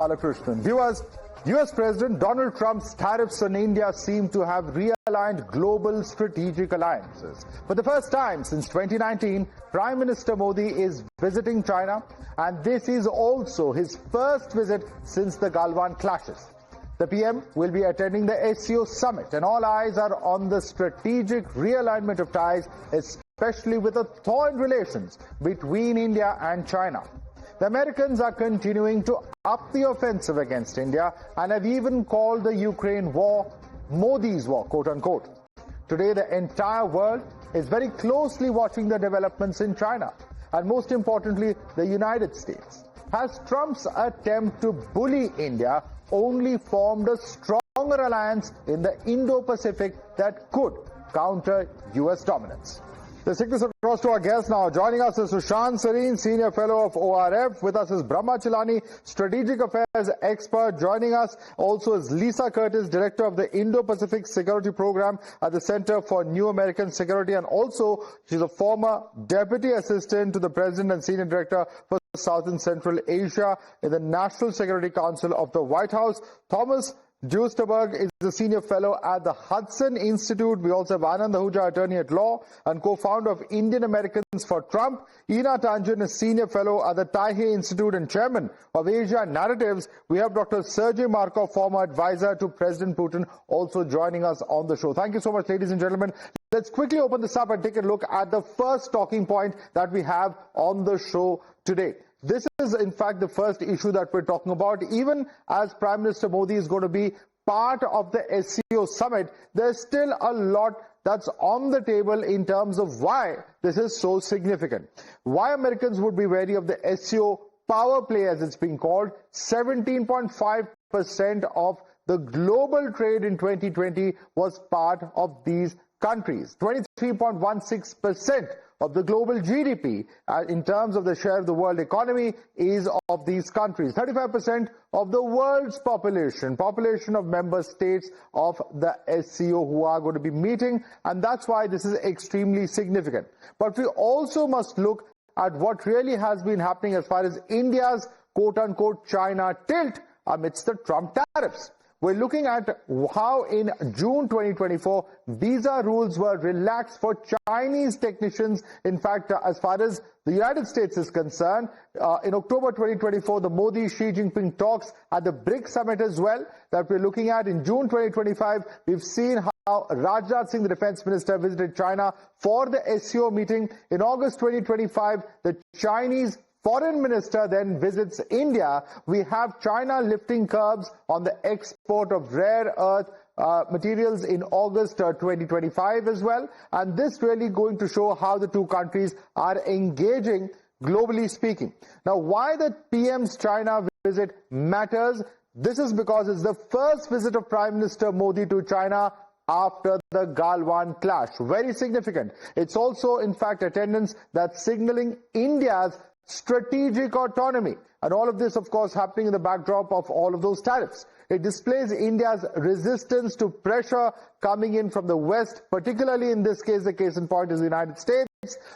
Balakrishnan. Viewers, US President Donald Trump's tariffs on India seem to have realigned global strategic alliances. For the first time since 2019, Prime Minister Modi is visiting China, and this is also his first visit since the Galwan clashes. The PM will be attending the SCO summit, and all eyes are on the strategic realignment of ties, especially with the thawing relations between India and China. The Americans are continuing to up the offensive against India and have even called the Ukraine war Modi's war, quote unquote. Today, the entire world is very closely watching the developments in China, and most importantly, the United States. Has Trump's attempt to bully India only formed a stronger alliance in the Indo-Pacific that could counter US dominance? Let's take this across to our guest now. Joining us is Sushant, Sarin, Senior Fellow of ORF. With us is Brahma, Chelani, Strategic Affairs Expert. Joining us also is Lisa Curtis, Director of the Indo-Pacific Security Program at the Center for New American Security. And also, she's a former Deputy Assistant to the President and Senior Director for South and Central Asia in the National Security Council of the White House. Thomas Dusterberg is the Senior Fellow at the Hudson Institute. We also have Anand, Ahuja, Attorney at Law and co-founder of Indian Americans for Trump. Hina, Tanjan is Senior Fellow at the Taipei Institute and Chairman of Asia Narratives. We have Dr. Sergei Markov, former advisor to President Putin, also joining us on the show. Thank you so much, ladies and gentlemen. Let's quickly open this up and take a look at the first talking point that we have on the show today. This is, in fact, the first issue that we're talking about. Even as Prime Minister Modi is going to be part of the SCO summit, there's still a lot that's on the table in terms of why this is so significant. Why Americans would be wary of the SCO power play, as it's being called. 17.5% of the global trade in 2020 was part of these countries. 23.16% of the global GDP in terms of the share of the world economy is of these countries. 35% of the world's population of member states of the SCO who are going to be meeting, and that's why this is extremely significant. But we also must look at what really has been happening as far as India's quote-unquote China tilt amidst the Trump tariffs. We're looking at how in June 2024, visa rules were relaxed for Chinese technicians. In fact, as far as the United States is concerned, in October 2024, the Modi-Xi Jinping talks at the BRICS summit as well that we're looking at. In June 2025, we've seen how Rajnath Singh, the defense minister, visited China for the SCO meeting. In August 2025, the Chinese Foreign Minister then visits India. We have China lifting curbs on the export of rare earth materials in August 2025 as well. And this really going to show how the two countries are engaging, globally speaking. Now, why the PM's China visit matters? This is because it's the first visit of Prime Minister Modi to China after the Galwan clash. Very significant. It's also, in fact, attendance that's signaling India's strategic autonomy. And all of this, of course, happening in the backdrop of all of those tariffs. It displays India's resistance to pressure coming in from the West, particularly in this case, the case in point is the United States.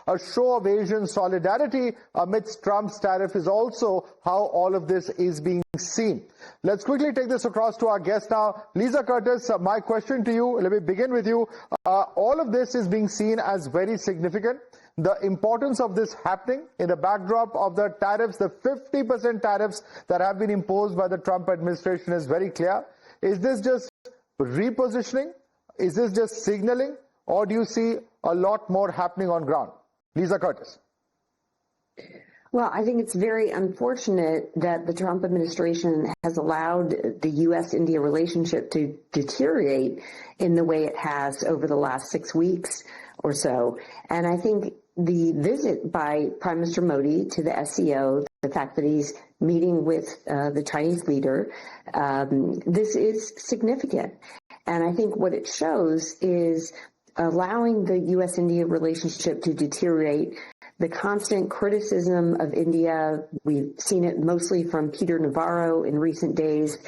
A show of Asian solidarity amidst Trump's tariff is also how all of this is being seen. Let's quickly take this across to our guest now. Lisa Curtis, my question to you, let me begin with you. All of this is being seen as very significant. The importance of this happening in the backdrop of the tariffs, the 50% tariffs that have been imposed by the Trump administration is very clear. Is this just repositioning? Is this just signaling? Or do you see a lot more happening on ground? Lisa Curtis. Well, I think it's very unfortunate that the Trump administration has allowed the U.S.-India relationship to deteriorate in the way it has over the last 6 weeks or so. And I think the visit by Prime Minister Modi to the SCO, the fact that he's meeting with the Chinese leader, this is significant. And I think what it shows is allowing the U.S.-India relationship to deteriorate, the constant criticism of India, we've seen it mostly from Peter Navarro in recent days.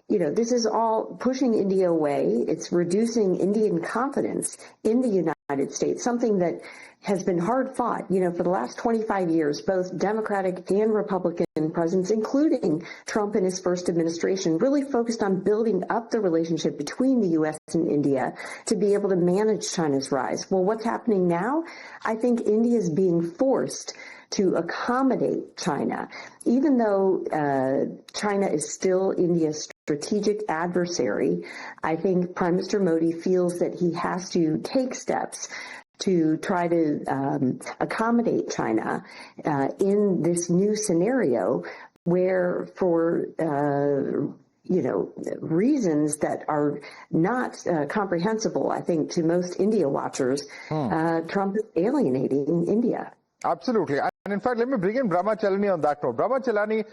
You know, this is all pushing India away. It's reducing Indian confidence in the United States, something that has been hard fought. You know, for the last 25 years, both Democratic and Republican presidents, including Trump and his first administration, really focused on building up the relationship between the U.S. and India to be able to manage China's rise. Well, what's happening now? I think India is being forced to accommodate China, even though China is still India's strategic adversary. I think Prime Minister Modi feels that he has to take steps to try to accommodate China in this new scenario where, for reasons that are not comprehensible, I think, to most India watchers, Trump is alienating India. Absolutely. And in fact, let me bring in Brahma Chelani on that note. Brahma Chelani,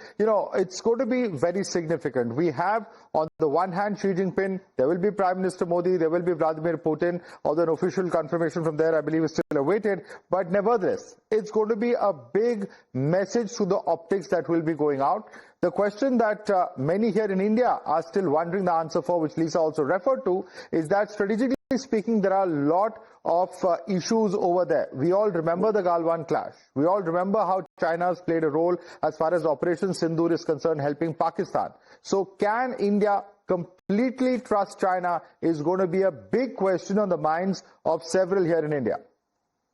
it's going to be very significant. We have, on the one hand, Xi Jinping, there will be Prime Minister Modi, there will be Vladimir Putin, although an official confirmation from there, I believe, is still awaited. But nevertheless, it's going to be a big message to the optics that will be going out. The question that many here in India are still wondering the answer for, which Lisa also referred to, is that strategically speaking, there are a lot of issues over there. We all remember the Galwan clash. We all remember how China has played a role as far as Operation Sindoor is concerned, helping Pakistan. So can India completely trust China is going to be a big question on the minds of several here in India.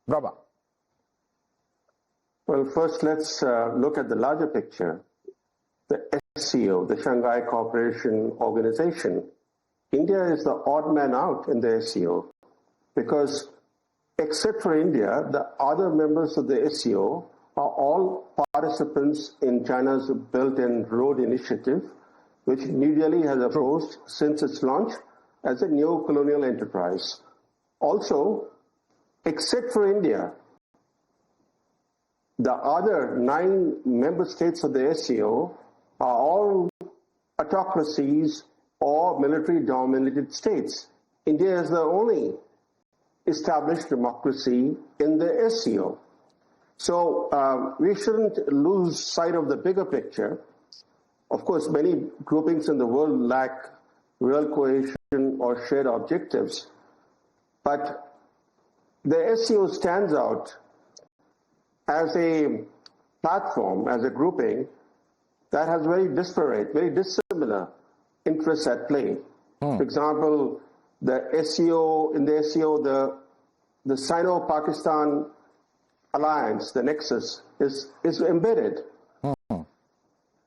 Brahma. Well, first let's look at the larger picture. The SCO, the Shanghai Cooperation Organization. India is the odd man out in the SCO because, except for India, the other members of the SCO are all participants in China's Belt and Road Initiative, which New Delhi has opposed since its launch as a neo-colonial enterprise. Also, except for India, the other 9 member states of the SCO are all autocracies or military-dominated states. India is the only established democracy in the SCO. So we shouldn't lose sight of the bigger picture. Of course, many groupings in the world lack real cohesion or shared objectives. But the SCO stands out as a platform, as a grouping that has very disparate, very dissimilar interests at play. For example, the SCO, in the SCO, the Sino-Pakistan alliance, the nexus, is embedded.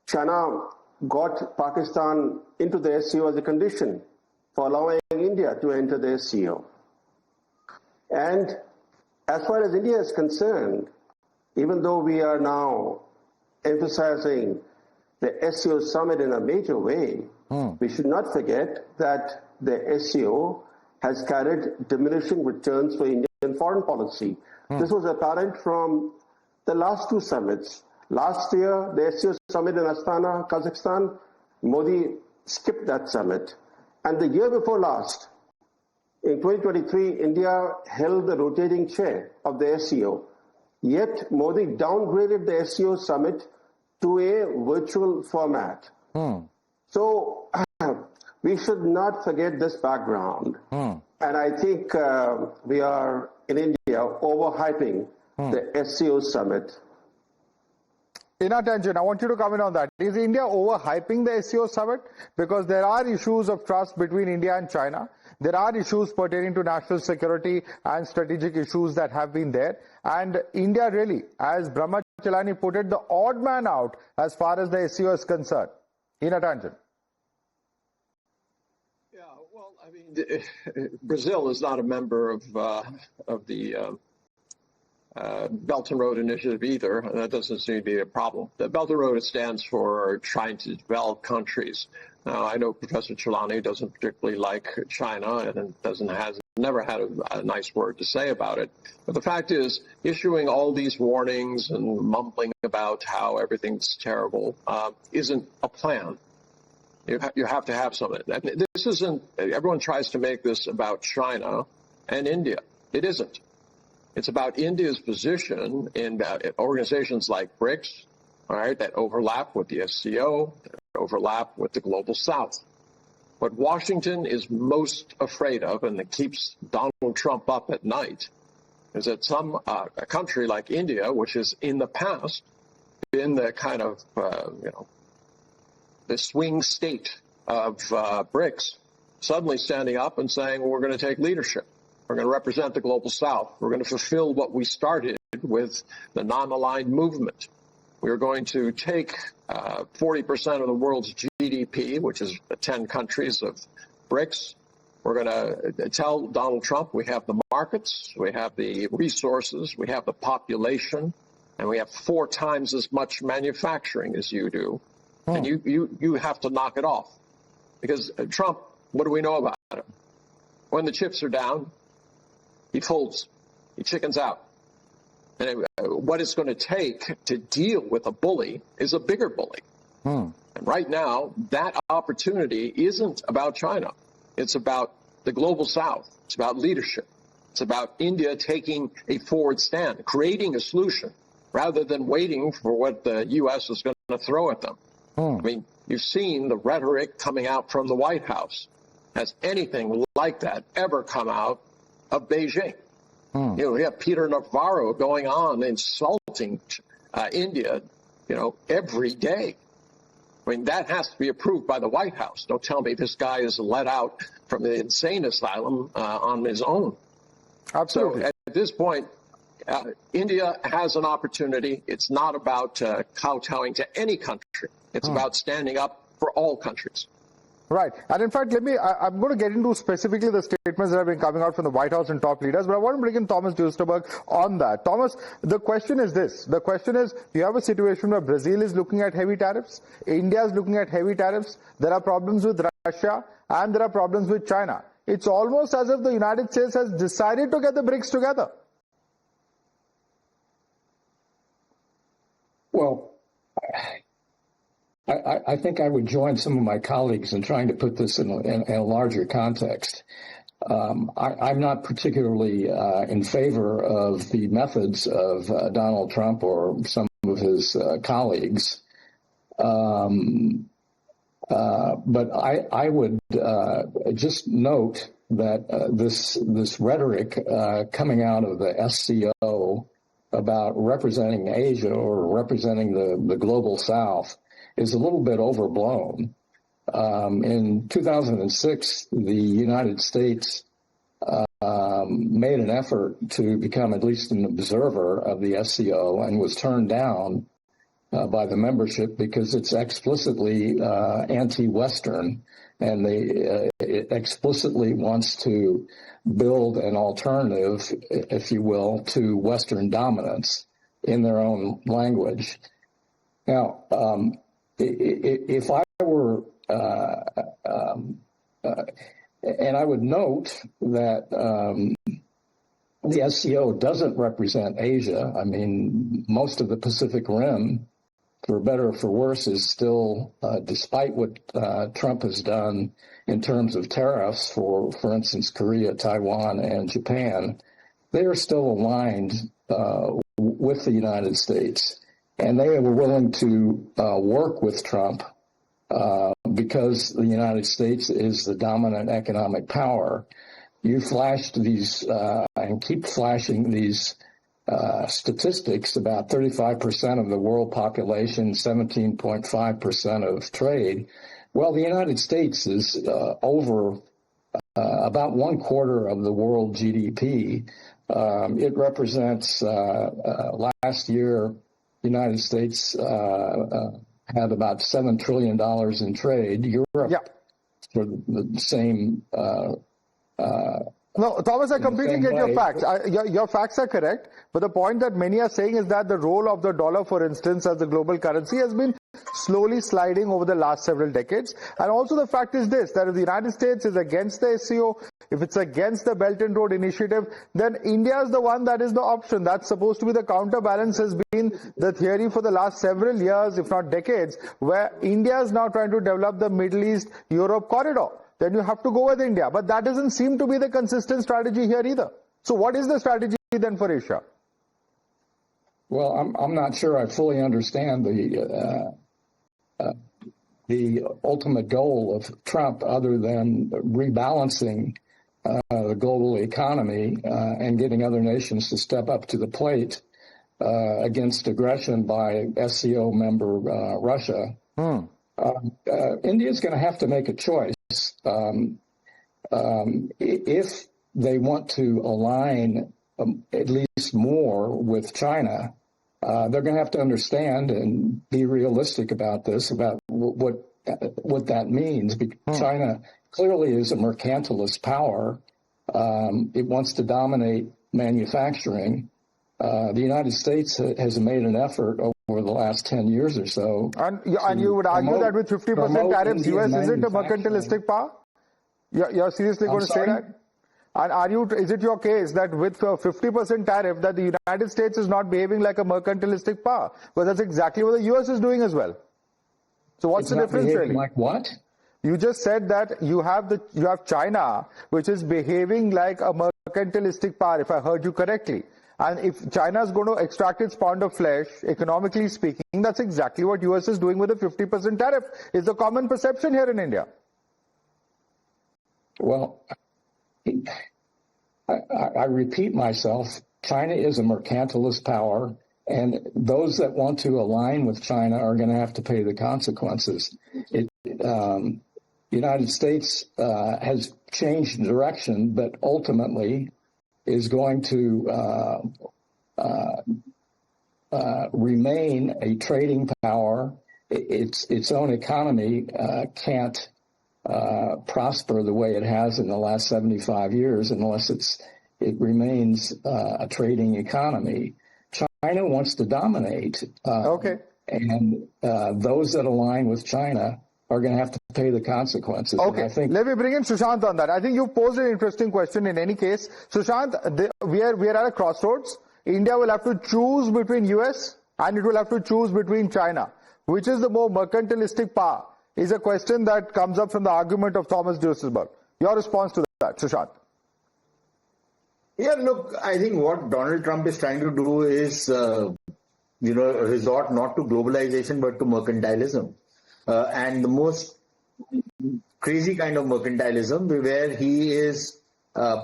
China got Pakistan into the SCO as a condition for allowing India to enter the SCO. And as far as India is concerned, even though we are now emphasizing the SCO summit in a major way, we should not forget that the SCO has carried diminishing returns for Indian foreign policy. This was apparent from the last 2 summits. Last year, the SCO summit in Astana, Kazakhstan, Modi skipped that summit. And the year before last, in 2023, India held the rotating chair of the SCO. Yet Modi downgraded the SCO summit to a virtual format. So we should not forget this background. And I think we are, in India, overhyping the SCO summit. Hina, Tanjan, I want you to comment on that. Is India overhyping the SCO summit? Because there are issues of trust between India and China. There are issues pertaining to national security and strategic issues that have been there. And India really, as Brahma Chelani put it, the odd man out as far as the SCO is concerned. Hina, Tanjan. Yeah, well, I mean, Brazil is not a member of the Belt and Road Initiative either. That doesn't seem to be a problem. The Belt and Road stands for trying to develop countries. Now, I know Professor Chelani doesn't particularly like China and never had a nice word to say about it. But the fact is, issuing all these warnings and mumbling about how everything's terrible isn't a plan. You have to have something. This isn't, everyone tries to make this about China and India. It isn't. It's about India's position in organizations like BRICS, all right, that overlap with the SCO, that overlap with the Global South. What Washington is most afraid of, and that keeps Donald Trump up at night, is that a country like India, which has in the past been the kind of, the swing state of BRICS suddenly standing up and saying, well, we're going to take leadership. We're going to represent the global south. We're going to fulfill what we started with the non-aligned movement. We're going to take 40% of the world's GDP, which is the 10 countries of BRICS. We're going to tell Donald Trump we have the markets, we have the resources, we have the population, and we have 4 times as much manufacturing as you do. And you have to knock it off. Because Trump, what do we know about him? When the chips are down, he folds, he chickens out. And what it's going to take to deal with a bully is a bigger bully. And right now, that opportunity isn't about China. It's about the global south. It's about leadership. It's about India taking a forward stand, creating a solution, rather than waiting for what the U.S. is going to throw at them. I mean, you've seen the rhetoric coming out from the White House. Has anything like that ever come out of Beijing? We have Peter Navarro going on insulting India, every day. I mean, that has to be approved by the White House. Don't tell me this guy is let out from the insane asylum on his own. Absolutely. So at this point, India has an opportunity. It's not about kowtowing to any country. It's about standing up for all countries. Right. And in fact, I'm going to get into specifically the statements that have been coming out from the White House and top leaders, but I want to bring in Thomas Dusterberg on that. Thomas, the question is this. The question is, you have a situation where Brazil is looking at heavy tariffs, India is looking at heavy tariffs, there are problems with Russia, and there are problems with China. It's almost as if the United States has decided to get the BRICS together. Well, I think I would join some of my colleagues in trying to put this in a larger context. I'm not particularly in favor of the methods of Donald Trump or some of his colleagues. But I would just note that this rhetoric coming out of the SCO about representing Asia or representing the global South is a little bit overblown. In 2006, the United States made an effort to become at least an observer of the SCO and was turned down by the membership because it's explicitly anti-Western, and it explicitly wants to build an alternative, if you will, to Western dominance in their own language. Now, if I were, and I would note that the SCO doesn't represent Asia. I mean, most of the Pacific Rim, for better or for worse, is still, despite what Trump has done in terms of tariffs for instance, Korea, Taiwan, and Japan, they are still aligned with the United States. And they were willing to work with Trump because the United States is the dominant economic power. You flashed these and keep flashing these statistics about 35% of the world population, 17.5% of trade. Well, the United States is over about 1/4 of the world GDP. It represents last year, the United States had about $7 trillion in trade. Europe, for the same. No, Thomas, I completely get your facts. Your facts are correct. But the point that many are saying is that the role of the dollar, for instance, as the global currency has been slowly sliding over the last several decades. And also the fact is this, that if the United States is against the SCO, if it's against the Belt and Road Initiative, then India is the one that is the option. That's supposed to be the counterbalance, has been the theory for the last several years, if not decades, where India is now trying to develop the Middle East-Europe corridor. Then you have to go with India. But that doesn't seem to be the consistent strategy here either. So what is the strategy then for Asia? Well, I'm not sure I fully understand the ultimate goal of Trump, other than rebalancing the global economy and getting other nations to step up to the plate. against aggression by SCO member Russia, India is going to have to make a choice. If they want to align at least more with China, they're going to have to understand and be realistic about this, about what that means. China clearly is a mercantilist power. It wants to dominate manufacturing. The United States has made an effort over the last 10 years or so. And you would argue that with 50% tariffs, US isn't a mercantilistic power? You're seriously going to say that? And is it your case that with 50% tariff that the United States is not behaving like a mercantilistic power? Well, that's exactly what the US is doing as well. So what's the difference really? Like what? You just said that you have China, which is behaving like a mercantilistic power, if I heard you correctly. And if China is going to extract its pound of flesh, economically speaking, that's exactly what US is doing with a 50% tariff. Is the common perception here in India? Well, I repeat myself, China is a mercantilist power, and those that want to align with China are going to have to pay the consequences. United States has changed direction, but ultimately is going to remain a trading power. Its own economy can't prosper the way it has in the last 75 years unless it remains a trading economy. China wants to dominate. And those that align with China are going to have to pay the consequences. Okay, let me bring in Sushant on that. I think you posed an interesting question in any case. Sushant, we are at a crossroads. India will have to choose between US and it will have to choose between China. Which is the more mercantilistic power? Is a question that comes up from the argument of Thomas Dusterberg. Your response to that, Sushant? Yeah, look, I think what Donald Trump is trying to do is, resort not to globalization but to mercantilism. And the most crazy kind of mercantilism where he is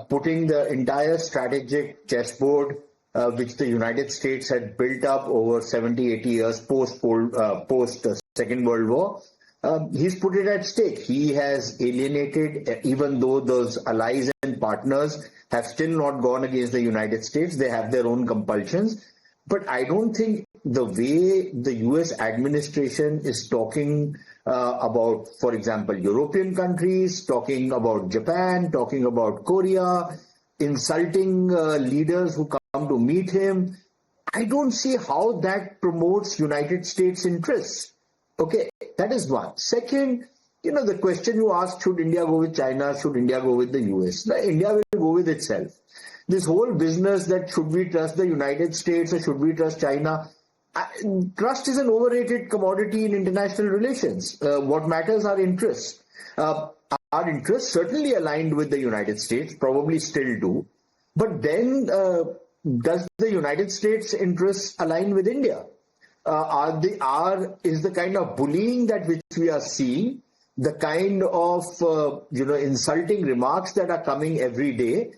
putting the entire strategic chessboard which the United States had built up over 70, 80 years post Second World War. He's put it at stake. He has alienated, even though those allies and partners have still not gone against the United States. They have their own compulsions. But I don't think the way the US administration is talking about, for example, European countries, talking about Japan, talking about Korea, insulting leaders who come to meet him, I don't see how that promotes United States interests. Okay, that is one. Second, the question you asked, should India go with China, should India go with the US? India will go with itself. This whole business that should we trust the United States or should we trust China, trust is an overrated commodity in international relations. What matters are interests. Our interests certainly aligned with the United States, probably still do. But then does the United States interests align with India? Is the kind of bullying that which we are seeing, the kind of insulting remarks that are coming every day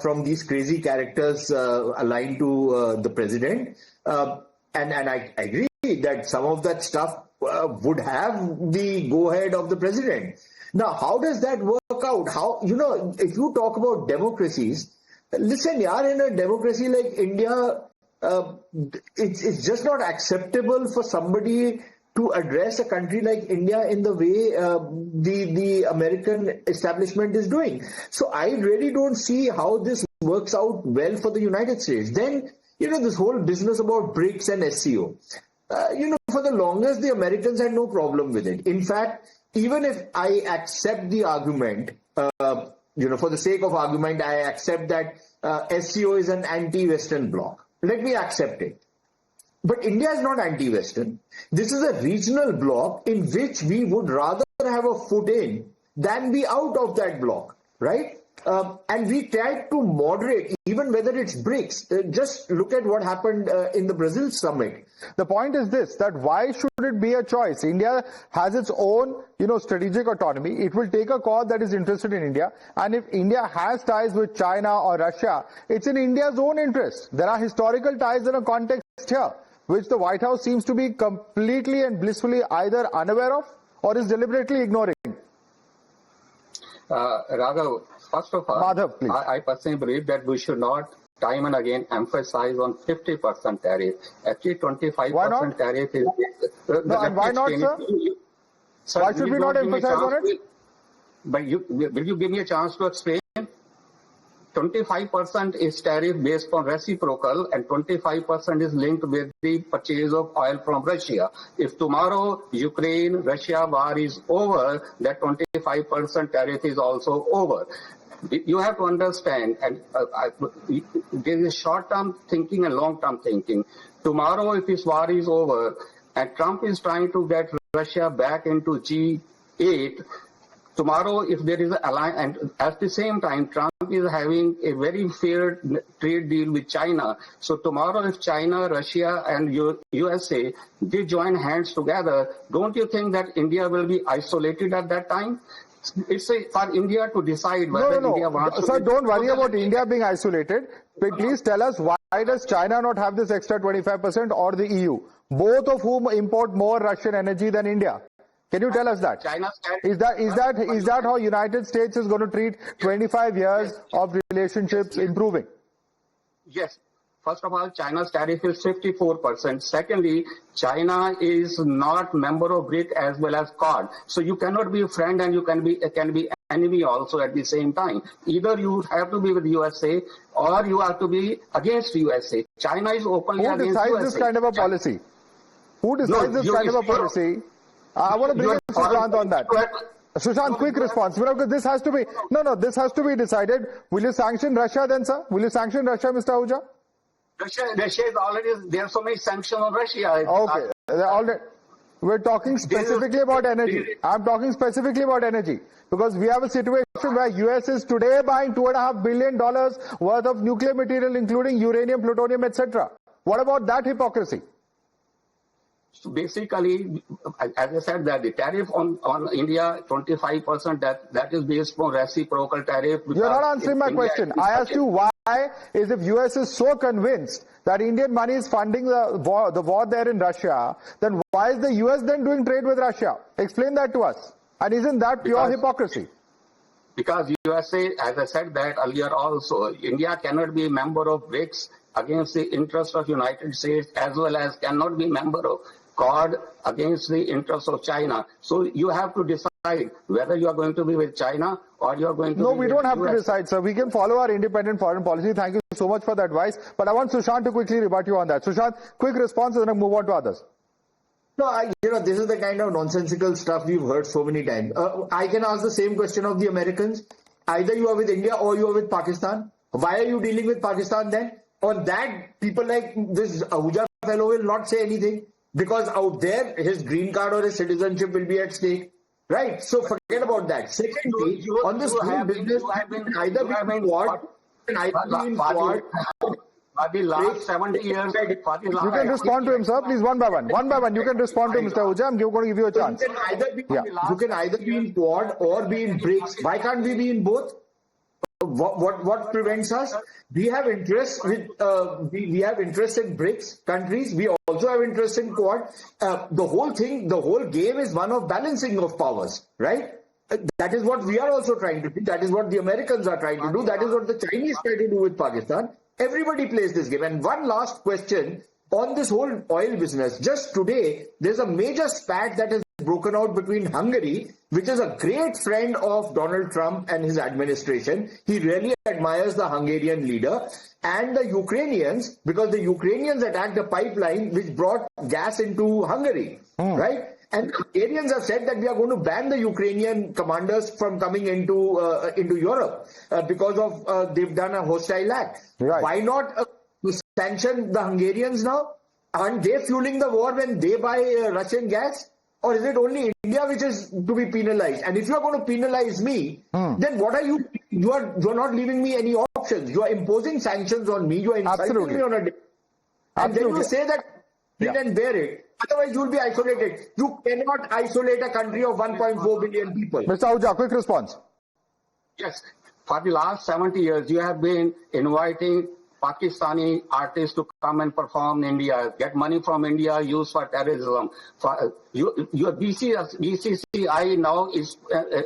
from these crazy characters aligned to the president, and I agree that some of that stuff would have the go-ahead of the president. Now, how does that work out? If you talk about democracies, listen, in a democracy like India, it's just not acceptable for somebody to address a country like India in the way the American establishment is doing. So I really don't see how this works out well for the United States. Then, this whole business about BRICS and SCO. For the longest, the Americans had no problem with it. In fact, even if I accept the argument, for the sake of argument, I accept that SCO is an anti-Western bloc. Let me accept it. But India is not anti-Western. This is a regional bloc in which we would rather have a foot in than be out of that bloc, right? And we tried to moderate, even whether it's BRICS. Just look at what happened in the Brazil summit. The point is this, that why should it be a choice? India has its own, strategic autonomy. It will take a call that is interested in India. And if India has ties with China or Russia, it's in India's own interest. There are historical ties in a context here, which the White House seems to be completely and blissfully either unaware of or is deliberately ignoring? Raghav, first of all, Madhav, please. I personally believe that we should not time and again emphasize on 50% tariff. Actually, 25% tariff is... No, and why not, sir? Sir, why should we not emphasize on it? But will you give me a chance to explain? 25% is tariff based on reciprocal and 25% is linked with the purchase of oil from Russia. If tomorrow Ukraine-Russia war is over, that 25% tariff is also over. You have to understand, and there is short-term thinking and long-term thinking. Tomorrow, if this war is over and Trump is trying to get Russia back into G8, tomorrow, if there is an alliance, and at the same time, Trump is having a very fair trade deal with China. So tomorrow, if China, Russia, and USA, they join hands together, don't you think that India will be isolated at that time? It's for India to decide whether India wants to... Sir, don't worry about India being isolated. But please tell us, why does China not have this extra 25% or the EU? Both of whom import more Russian energy than India. Can you tell us that? Is that how United States is going to treat 25 years of relationships improving? Yes. First of all, China's tariff is 54%. Secondly, China is not member of BRICS as well as Quad. So you cannot be a friend and you can be enemy also at the same time. Either you have to be with USA or you have to be against USA. China is openly against USA. Who decides this kind of a policy? Who decides this kind of a policy? I want to bring in Sushant on that. Sushant, quick response. Because this has to be, this has to be decided. Will you sanction Russia then, sir? Will you sanction Russia, Mr. Ahuja? Russia is already, there are so many sanctions on Russia. Okay. We're talking specifically about energy. I'm talking specifically about energy. Because we have a situation where US is today buying $2.5 billion worth of nuclear material, including uranium, plutonium, etc. What about that hypocrisy? So basically, as I said, that the tariff on India, 25%, that is based on reciprocal tariff. You're not answering my question. I asked you why is if US is so convinced that Indian money is funding the war there in Russia, then why is the US then doing trade with Russia? Explain that to us. And isn't that pure hypocrisy? Because USA, as I said that earlier also, India cannot be a member of BRICS against the interest of United States as well as cannot be member of Quad against the interests of China. So you have to decide whether you are going to be with China or you are going to be with... No, we don't have to decide, sir. We can follow our independent foreign policy. Thank you so much for the advice. But I want Sushant to quickly rebut you on that. Sushant, quick response and then move on to others. No, this is the kind of nonsensical stuff we've heard so many times. I can ask the same question of the Americans. Either you are with India or you are with Pakistan. Why are you dealing with Pakistan then? On that, people like this Ahuja fellow will not say anything. Because out there, his green card or his citizenship will be at stake. Right? So forget about that. Secondly, on this green business, either be in Quad, either be in Quad. For the last 70 years, you can respond to him, sir. Please, one by one. One by one, you can respond to Mr. Ahuja. I'm going to give you a chance. You can either be in Quad or be in BRICS. Why can't we be in both? What prevents us? We have interest with we have interest in BRICS countries. We also have interest in Quad. The whole game is one of balancing of powers, right? That is what we are also trying to do. That is what the Americans are trying to do. That is what the Chinese try to do with Pakistan. Everybody plays this game. And one last question on this whole oil business. Just today, there's a major spat that has broken out between Hungary, which is a great friend of Donald Trump and his administration. He really admires the Hungarian leader, and the Ukrainians, because the Ukrainians attacked a pipeline which brought gas into Hungary, right? And the Hungarians have said that we are going to ban the Ukrainian commanders from coming into Europe because of they've done a hostile act. Right. Why not sanction the Hungarians now? Aren't they fueling the war when they buy Russian gas? Or is it only India which is to be penalized? And if you are going to penalize me, then what are you? You are not leaving me any options. You are imposing sanctions on me. You are insulting me on a. And then you say that you can bear it. Otherwise, you will be isolated. You cannot isolate a country of 1.4 billion people. Mr. Ahuja, quick response. Yes. For the last 70 years, you have been inviting Pakistani artists to come and perform in India, get money from India, used for terrorism. Your BCCI now is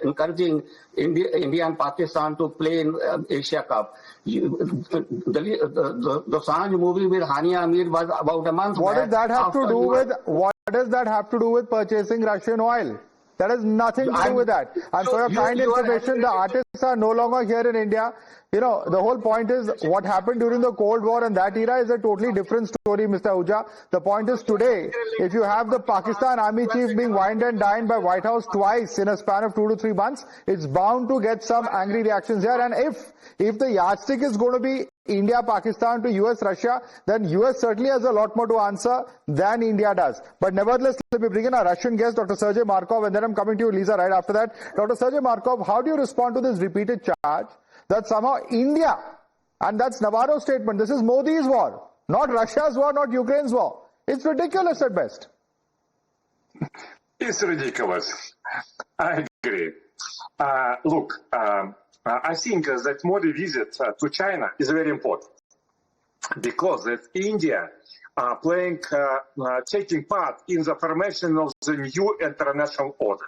encouraging India and Pakistan to play in Asia Cup. The Sanj movie with Hania Amir was about a month What back. does that have to do with? What does that have to do with purchasing Russian oil? That has nothing to do with that. And for your kind information, the artists are no longer here in India. You know, the whole point is what happened during the Cold War and that era is a totally different story, Mr. Ahuja. The point is today, if you have the Pakistan army chief being wined and dined by White House twice in a span of 2 to 3 months, it's bound to get some angry reactions here. And if the yardstick is going to be India, Pakistan to US, Russia, then US certainly has a lot more to answer than India does. But nevertheless, let me bring in our Russian guest, Dr. Sergei Markov, and then I'm coming to you, Lisa, right after that. Dr. Sergei Markov, how do you respond to this repeated charge that somehow India, and that's Navarro's statement, this is Modi's war, not Russia's war, not Ukraine's war. It's ridiculous at best. It's ridiculous. I agree. Look, I think that Modi visit to China is very important because that India taking part in the formation of the new international order.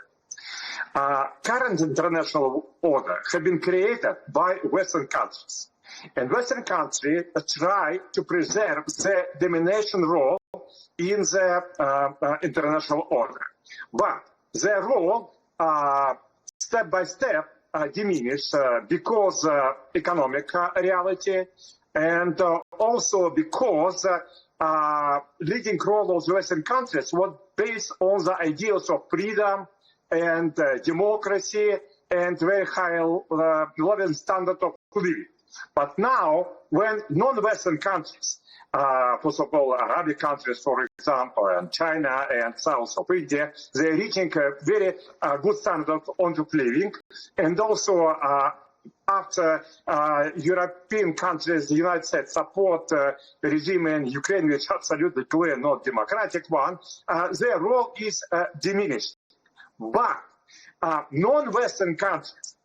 Current international order have been created by Western countries. And Western countries try to preserve the domination role in the international order. But their role, step by step, diminish because economic reality and also because leading role of the Western countries was based on the ideals of freedom and democracy and very high level standard of living. But now, when non-Western countries, first of all, Arabic countries, for example, and China and south of India, they're reaching a very good standard of living. And also, after European countries, the United States support the regime in Ukraine, which absolutely clear, not democratic one, their role is diminished. But non-Western countries,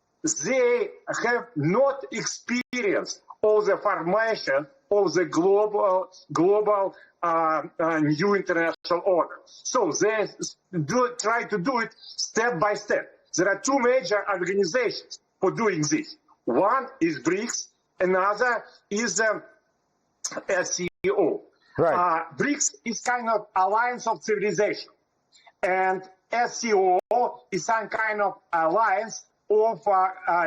they have not experienced all the formation of the global new international order. So they try to do it step by step. There are two major organizations for doing this. One is BRICS, another is SCO. Right. BRICS is kind of alliance of civilization, and SCO is some kind of alliance of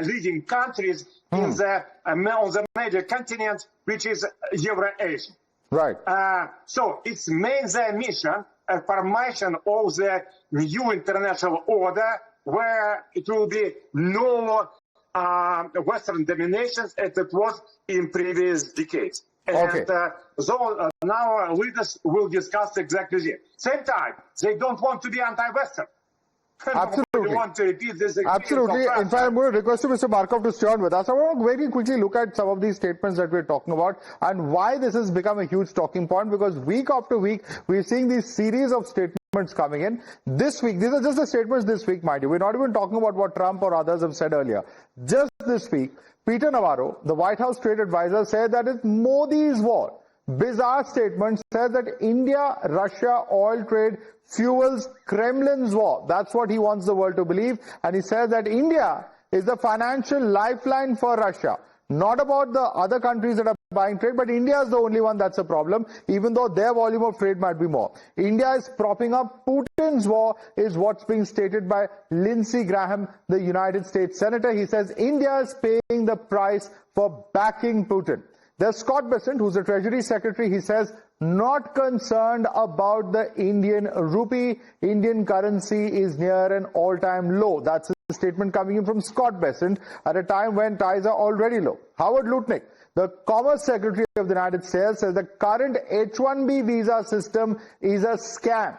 leading countries in the on the major continent, which is Eurasia. Right. So its main mission, formation of the new international order, where it will be no Western dominations as it was in previous decades. And so now leaders will discuss exactly this. Same time, they don't want to be anti-Western. Absolutely. Want to repeat this. Absolutely. In fact, I'm going to request you, Mr. Markov, to stay on with us. I want to very quickly look at some of these statements that we're talking about and why this has become a huge talking point, because week after week, we're seeing these series of statements coming in. This week, these are just the statements this week, mind you. We're not even talking about what Trump or others have said earlier. Just this week, Peter Navarro, the White House trade advisor, said that it's Modi's war. Bizarre statement, says that India-Russia oil trade fuels Kremlin's war. That's what he wants the world to believe. And he says that India is the financial lifeline for Russia. Not about the other countries that are buying trade, but India is the only one that's a problem, even though their volume of trade might be more. India is propping up Putin's war, is what's being stated by Lindsey Graham, the United States Senator. He says India is paying the price for backing Putin. There's Scott Bessent, who's the Treasury Secretary. He says, not concerned about the Indian rupee. Indian currency is near an all-time low. That's a statement coming in from Scott Bessent at a time when ties are already low. Howard Lutnick, the Commerce Secretary of the United States, says the current H-1B visa system is a scam.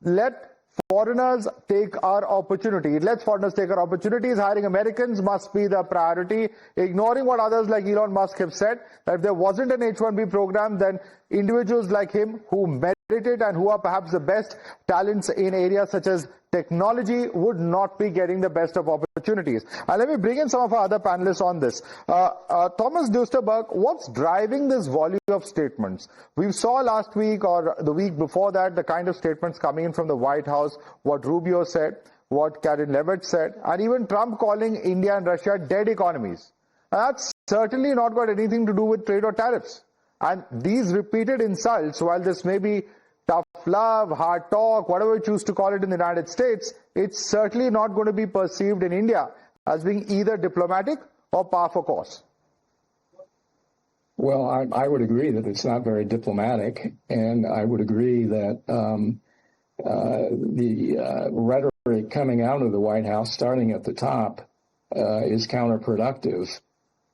Let foreigners take our opportunity. Let's foreigners take our opportunities. Hiring Americans must be the priority. Ignoring what others like Elon Musk have said, that if there wasn't an H-1B program, then individuals like him who accredited and who are perhaps the best talents in areas such as technology would not be getting the best of opportunities. And let me bring in some of our other panelists on this. Thomas Dusterberg, what's driving this volume of statements? We saw last week or the week before that the kind of statements coming in from the White House, what Rubio said, what Karen Levitt said, and even Trump calling India and Russia dead economies. And that's certainly not got anything to do with trade or tariffs. And these repeated insults, while this may be tough love, hard talk, whatever you choose to call it in the United States, it's certainly not going to be perceived in India as being either diplomatic or par for course. Well, I would agree that it's not very diplomatic, and I would agree that the rhetoric coming out of the White House, starting at the top, is counterproductive.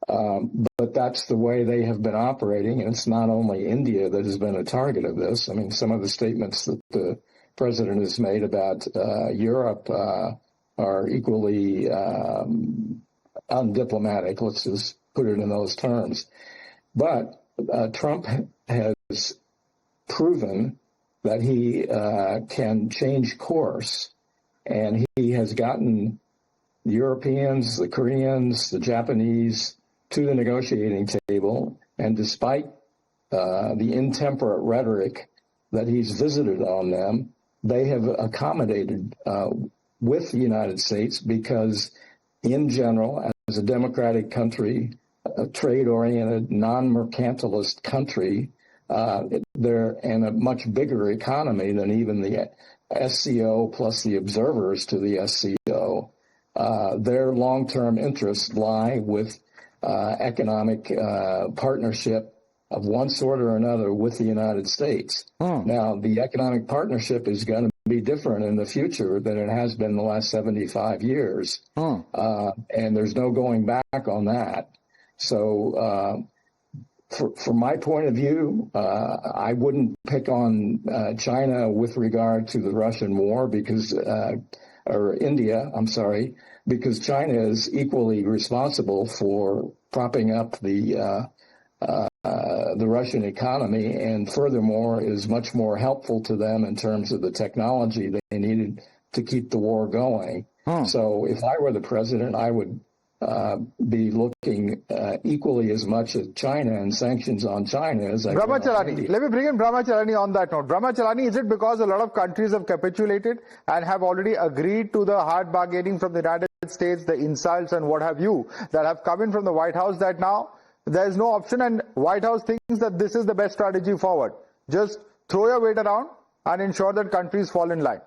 But that's the way they have been operating, and it's not only India that has been a target of this. I mean, some of the statements that the president has made about Europe are equally undiplomatic. Let's just put it in those terms. But Trump has proven that he can change course, and he has gotten the Europeans, the Koreans, the Japanese to the negotiating table, and despite the intemperate rhetoric that he's visited on them, they have accommodated with the United States because, in general, as a democratic country, a trade-oriented, non-mercantilist country, they're in a much bigger economy than even the SCO plus the observers to the SCO. Their long-term interests lie with economic partnership of one sort or another with the United States. Now, the economic partnership is going to be different in the future than it has been the last 75 years. And there's no going back on that. So from my point of view, I wouldn't pick on China with regard to the Russian war because, or India, I'm sorry, because China is equally responsible for propping up the Russian economy, and furthermore is much more helpful to them in terms of the technology they needed to keep the war going. So if I were the president, I would be looking equally as much at China and sanctions on China as I Brahma can on Chelani. India. Let me bring in Brahma Chelani on that note. Brahma Chelani, is it because a lot of countries have capitulated and have already agreed to the hard bargaining from the United States, the insults and what have you, that have come in from the White House, that now there is no option and White House thinks that this is the best strategy forward? Just throw your weight around and ensure that countries fall in line.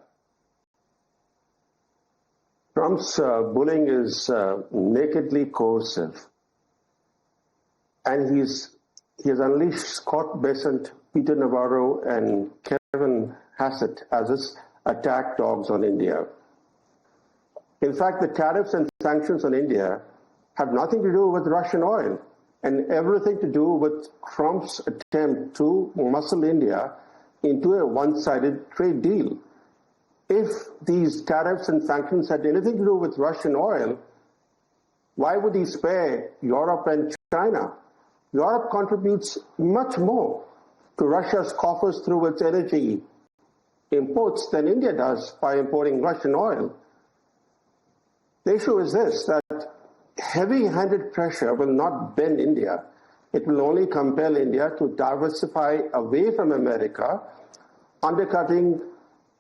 Trump's bullying is nakedly coercive, and he has unleashed Scott Bessent, Peter Navarro, and Kevin Hassett as his attack dogs on India. In fact, the tariffs and sanctions on India have nothing to do with Russian oil and everything to do with Trump's attempt to muscle India into a one-sided trade deal. If these tariffs and sanctions had anything to do with Russian oil, why would he spare Europe and China? Europe contributes much more to Russia's coffers through its energy imports than India does by importing Russian oil. The issue is this, that heavy-handed pressure will not bend India. It will only compel India to diversify away from America, undercutting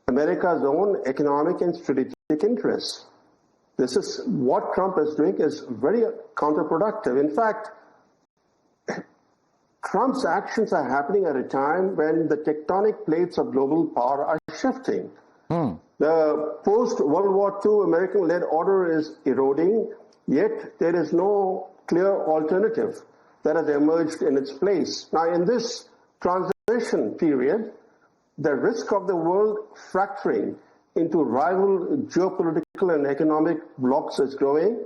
America's own economic and strategic interests. This is what Trump is doing is very counterproductive. In fact, Trump's actions are happening at a time when the tectonic plates of global power are shifting. The post-World War II American-led order is eroding, yet there is no clear alternative that has emerged in its place. Now, in this transition period, the risk of the world fracturing into rival geopolitical and economic blocs is growing.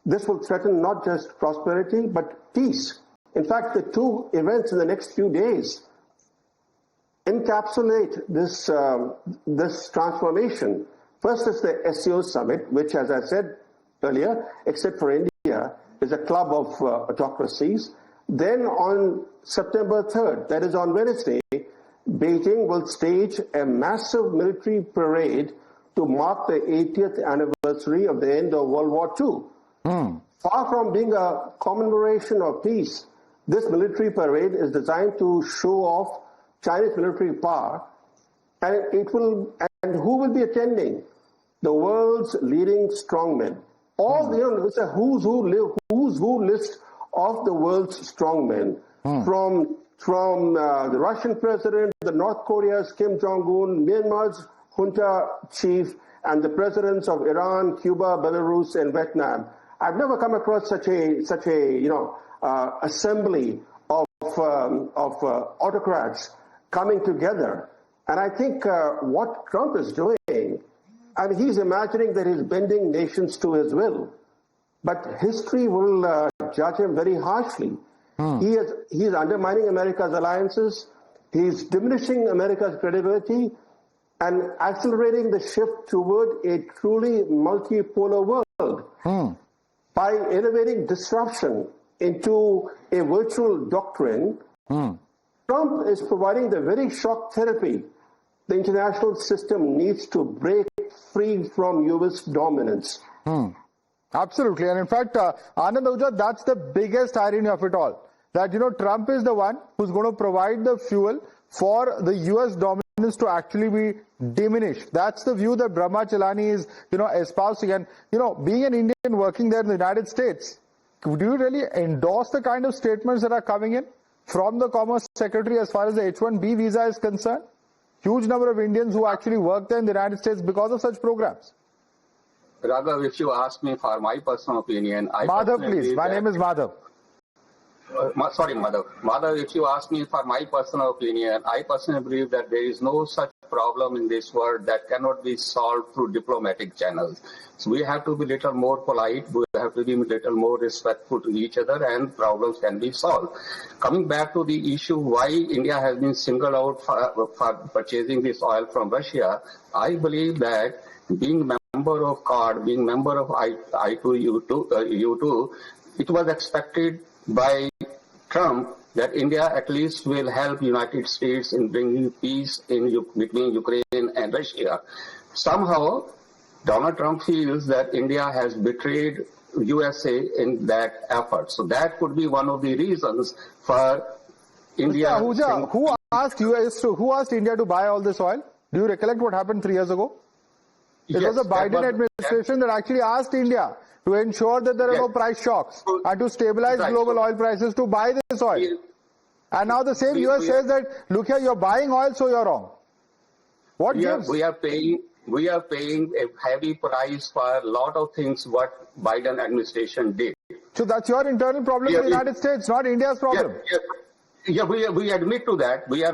This will threaten not just prosperity, but peace. In fact, the two events in the next few days encapsulate this transformation. First is the SCO summit, which, as I said earlier, except for India, is a club of autocracies. Then on September 3rd, that is on Wednesday, Beijing will stage a massive military parade to mark the 80th anniversary of the end of World War II. Far from being a commemoration of peace, this military parade is designed to show off Chinese military power, and who will be attending? The world's leading strongmen. It's a who's who list of the world's strongmen, from the Russian president, the North Korea's Kim Jong-un, Myanmar's junta chief, and the presidents of Iran, Cuba, Belarus, and Vietnam. I've never come across such a assembly of autocrats coming together. And I think what Trump is doing, I mean, he's imagining that he's bending nations to his will, but history will judge him very harshly. He is undermining America's alliances. He's diminishing America's credibility and accelerating the shift toward a truly multipolar world. By elevating disruption into a virtual doctrine, Trump is providing the very shock therapy the international system needs to break free from U.S. dominance. Absolutely. And in fact, Anand, Ahuja, that's the biggest irony of it all. That, Trump is the one who's going to provide the fuel for the U.S. dominance to actually be diminished. That's the view that Brahma Chelani is, espousing. And, being an Indian working there in the United States, do you really endorse the kind of statements that are coming in from the Commerce Secretary as far as the H-1B visa is concerned? Huge number of Indians who actually work there in the United States because of such programs. Raghav, if you ask me for my personal opinion, Madhav, please. My name is Madhav. Sorry, Madhav. Madhav, if you ask me for my personal opinion, I personally believe that there is no such problem in this world that cannot be solved through diplomatic channels. So we have to be a little more polite, we have to be a little more respectful to each other, and problems can be solved. Coming back to the issue why India has been singled out for purchasing this oil from Russia, I believe that being member of CARD, being member of U2, it was expected by Trump that India at least will help United States in bringing peace between Ukraine and Russia. Somehow, Donald Trump feels that India has betrayed USA in that effort. So that could be one of the reasons for India. Mr. Ahuja, who asked India to buy all this oil? Do you recollect what happened 3 years ago? It was the Biden administration that actually asked India to ensure that there are no price shocks and to stabilize global oil prices to buy this oil. And now the same US says that, look here, you're buying oil, so you're wrong. What gives? We are paying a heavy price for a lot of things what Biden administration did. So that's your internal problem in the United States, not India's problem. We admit to that. We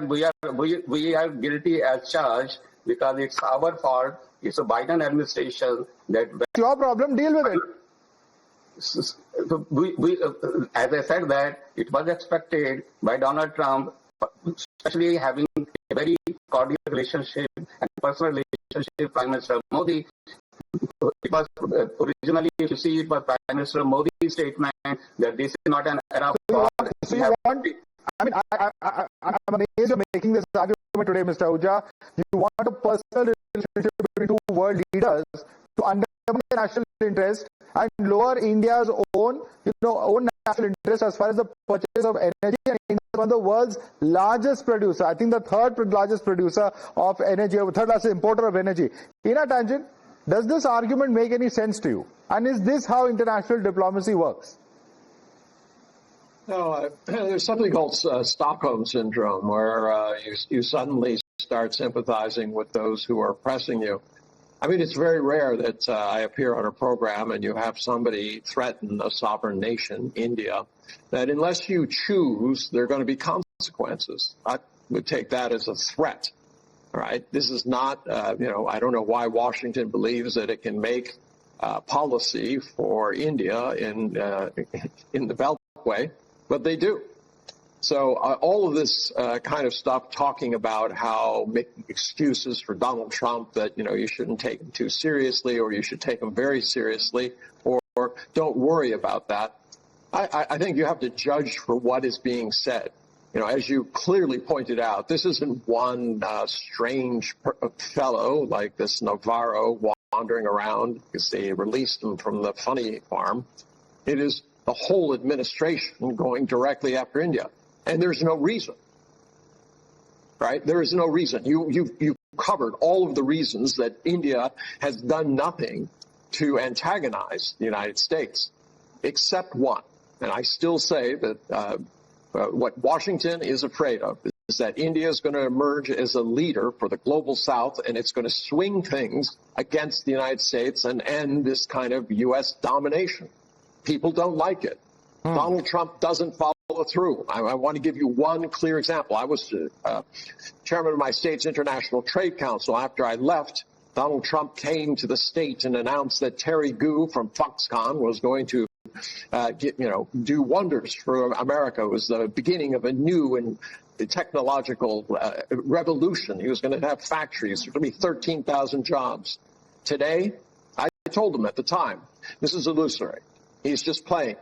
are guilty as charged because it's our fault. It's a Biden administration that. It's your problem. Deal with it. As I said, that it was expected by Donald Trump, especially having a very cordial relationship and personal relationship with Prime Minister Modi. It was originally, if you see, it was Prime Minister Modi's statement that this is not an era for. I'm amazed you're making this argument today, Mr. Ahuja. You want a personal relationship between two world leaders to undermine national interest and lower India's own national interest as far as the purchase of energy. And India is one of the world's largest producer. I think the third largest producer of energy, third largest importer of energy. Hina, Tanjan, does this argument make any sense to you? And is this how international diplomacy works? No, there's something called Stockholm Syndrome, where you suddenly start sympathizing with those who are oppressing you. I mean, it's very rare that I appear on a program and you have somebody threaten a sovereign nation, India, that unless you choose, there are going to be consequences. I would take that as a threat, right? This is not, I don't know why Washington believes that it can make policy for India in the Beltway, but they do. So all of this kind of stuff talking about how making excuses for Donald Trump that, you shouldn't take him too seriously or you should take him very seriously or don't worry about that. I think you have to judge for what is being said. as you clearly pointed out, this isn't one strange fellow like this Navarro wandering around because they released him from the funny farm. It is the whole administration going directly after India. And there's no reason, right? There is no reason. You covered all of the reasons that India has done nothing to antagonize the United States, except one. And I still say that what Washington is afraid of is that India is going to emerge as a leader for the global South, and it's going to swing things against the United States and end this kind of U.S. domination. People don't like it. Donald Trump doesn't follow through. I want to give you one clear example. I was chairman of my state's International Trade Council. After I left, Donald Trump came to the state and announced that Terry Gu from Foxconn was going to do wonders for America. It was the beginning of a new and technological revolution. He was going to have factories. There was going to be 13,000 jobs. Today, I told him at the time, this is illusory. He's just playing,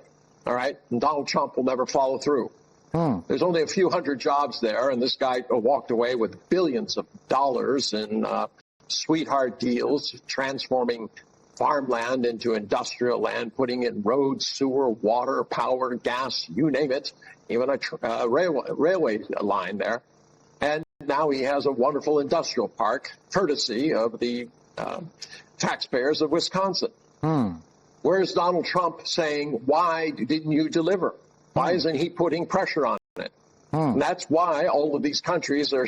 all right? And Donald Trump will never follow through. There's only a few hundred jobs there, and this guy walked away with billions of dollars in sweetheart deals, transforming farmland into industrial land, putting in roads, sewer, water, power, gas, you name it, even a railway line there. And now he has a wonderful industrial park, courtesy of the taxpayers of Wisconsin. Where's Donald Trump saying, why didn't you deliver? Why isn't he putting pressure on it? And that's why all of these countries are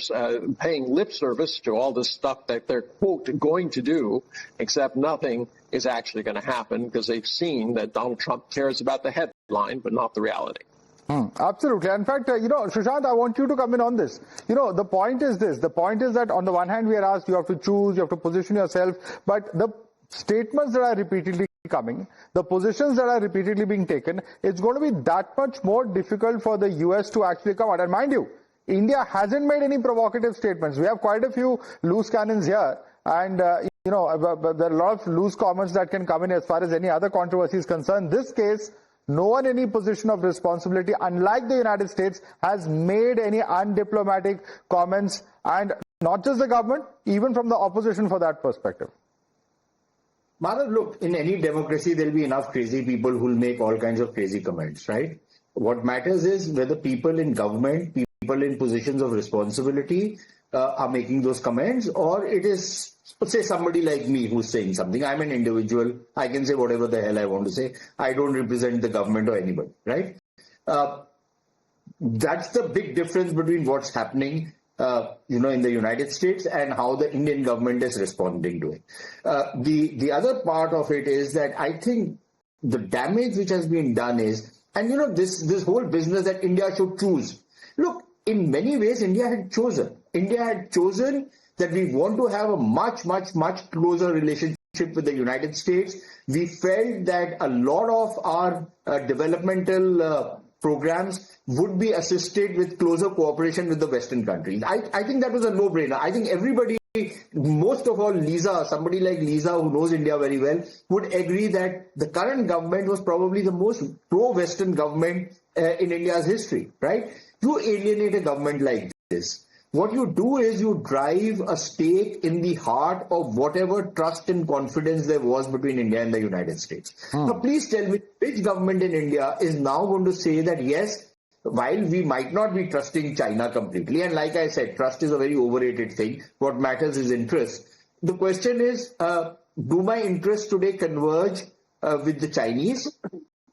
paying lip service to all this stuff that they're, quote, going to do, except nothing is actually going to happen because they've seen that Donald Trump cares about the headline, but not the reality. Absolutely. In fact, Sushant, I want you to come in on this. The point is this. The point is that on the one hand, we are asked, you have to choose, you have to position yourself, but the statements that are repeatedly coming, the positions that are repeatedly being taken, it's going to be that much more difficult for the US to actually come out. And mind you, India hasn't made any provocative statements. We have quite a few loose cannons here, and there are a lot of loose comments that can come in as far as any other controversy is concerned. This case, no one in any position of responsibility, unlike the United States, has made any undiplomatic comments, and not just the government, even from the opposition for that perspective. Madhav, look, in any democracy, there'll be enough crazy people who'll make all kinds of crazy comments, right? What matters is whether people in government, people in positions of responsibility are making those comments, or it is, say, somebody like me who's saying something. I'm an individual. I can say whatever the hell I want to say. I don't represent the government or anybody, right? That's the big difference between what's happening in the United States and how the Indian government is responding to it. The other part of it is that I think the damage which has been done is, and this whole business that India should choose. Look, in many ways, India had chosen. India had chosen that we want to have a much, much, much closer relationship with the United States. We felt that a lot of our developmental programs would be assisted with closer cooperation with the Western countries. I think that was a no-brainer. I think everybody, most of all Lisa, somebody like Lisa who knows India very well, would agree that the current government was probably the most pro-Western government in India's history, right? You alienate a government like this. What you do is you drive a stake in the heart of whatever trust and confidence there was between India and the United States. Now, please tell me which government in India is now going to say that, yes, while we might not be trusting China completely, and like I said, trust is a very overrated thing. What matters is interest. The question is, do my interests today converge with the Chinese?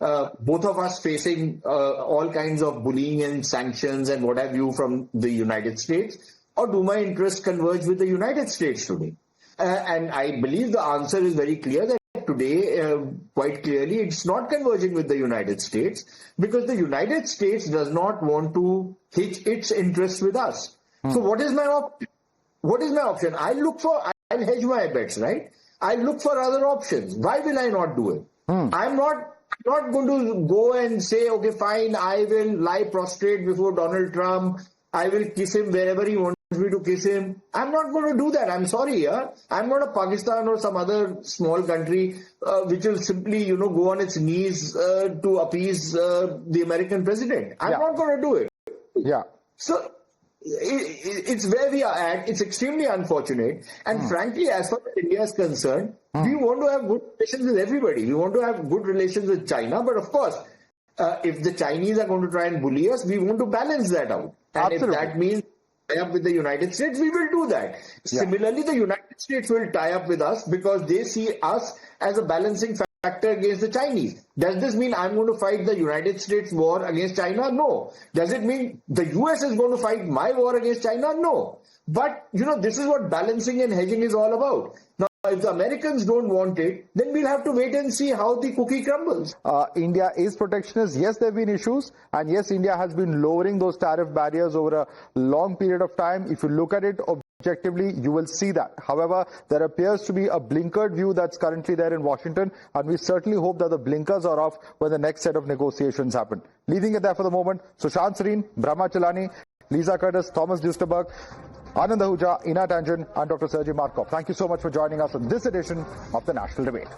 Both of us facing all kinds of bullying and sanctions and what have you from the United States, or do my interests converge with the United States today? And I believe the answer is very clear that today, quite clearly, it's not converging with the United States because the United States does not want to hitch its interests with us. So what is my option? What is my option? I'll hedge my bets, right? I'll look for other options. Why will I not do it? I'm not going to go and say, okay, fine, I will lie prostrate before Donald Trump. I will kiss him wherever he wants me to kiss him. I'm not going to do that. I'm sorry. I'm not a Pakistan or some other small country which will simply, go on its knees to appease the American president. I'm not going to do it. Yeah. So it's where we are at. It's extremely unfortunate. And frankly, as far as India is concerned, we want to have good relations with everybody. We want to have good relations with China. But of course, if the Chinese are going to try and bully us, we want to balance that out. And if that means tie up with the United States, we will do that. Yeah. Similarly, the United States will tie up with us because they see us as a balancing factor against the Chinese. Does this mean I'm going to fight the United States war against China? No. Does it mean the US is going to fight my war against China? No. But, this is what balancing and hedging is all about. Now, if the Americans don't want it, then we'll have to wait and see how the cookie crumbles. India is protectionist. Yes, there have been issues. And yes, India has been lowering those tariff barriers over a long period of time. If you look at it objectively, you will see that. However, there appears to be a blinkered view that's currently there in Washington. And we certainly hope that the blinkers are off when the next set of negotiations happen. Leaving it there for the moment, Sushant, Sarin, Brahma, Chelani, Lisa Curtis, Thomas Dusterberg, Anand, Ahuja, Hina, Tanjan, and Dr. Sergei Markov. Thank you so much for joining us on this edition of the National Debate.